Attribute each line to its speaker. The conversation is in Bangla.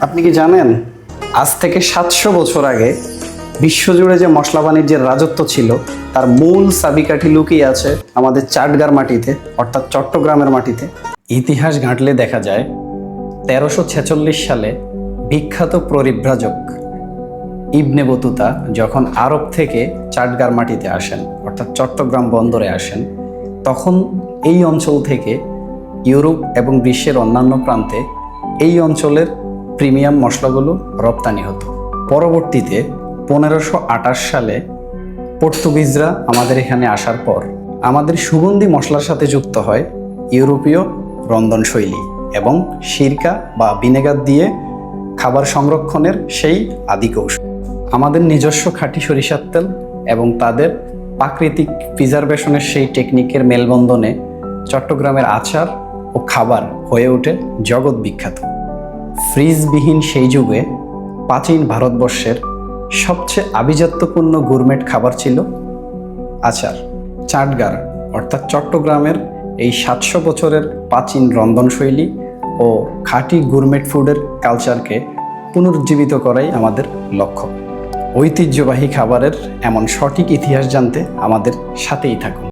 Speaker 1: আপনি কি জানেন আজ থেকে 700 বছর আগে বিশ্বজুড়ে যে মশলা বাণিজ্যের রাজত্ব ছিল তার মূল চাবিকাঠি লুকিয়ে আছে আমাদের চাটগার মাটিতে, অর্থাৎ চট্টগ্রামের মাটিতে। ইতিহাস ঘাঁটলে দেখা যায় 1346 সালে বিখ্যাত পরিব্রাজক ইবনে বতুতা যখন আরব থেকে চাটগার মাটিতে আসেন, অর্থাৎ চট্টগ্রাম বন্দরে আসেন, তখন এই অঞ্চল থেকে ইউরোপ এবং বিশ্বের অন্যান্য প্রান্তে এই অঞ্চলের প্রিমিয়াম মশলাগুলো রপ্তানি হতো। পরবর্তীতে 1528 সালে পর্তুগিজরা আমাদের এখানে আসার পর আমাদের সুগন্ধি মশলার সাথে যুক্ত হয় ইউরোপীয় রন্ধনশৈলী এবং সিরকা বা ভিনেগার দিয়ে খাবার সংরক্ষণের সেই আদি কৌশল। আমাদের নিজস্ব খাঁটি সরিষার তেল এবং তাদের প্রাকৃতিক প্রিজারভেশনের সেই টেকনিকের মেলবন্ধনে চট্টগ্রামের আচার ও খাবার হয়ে ওঠে জগৎ বিখ্যাত। ফ্রিজবিহীন সেই যুগে প্রাচীন ভারতবর্ষের সবচেয়ে আভিজাত্যপূর্ণ গুরমেট খাবার ছিল আচার। চাটগার অর্থাৎ চট্টগ্রামের এই 700 বছরের প্রাচীন রন্ধনশৈলী ও খাঁটি গুরমেট ফুডের কালচারকে পুনরুজ্জীবিত করাই আমাদের লক্ষ্য। ঐতিহ্যবাহী খাবারের এমন সঠিক ইতিহাস জানতে আমাদের সাথেই থাকুন।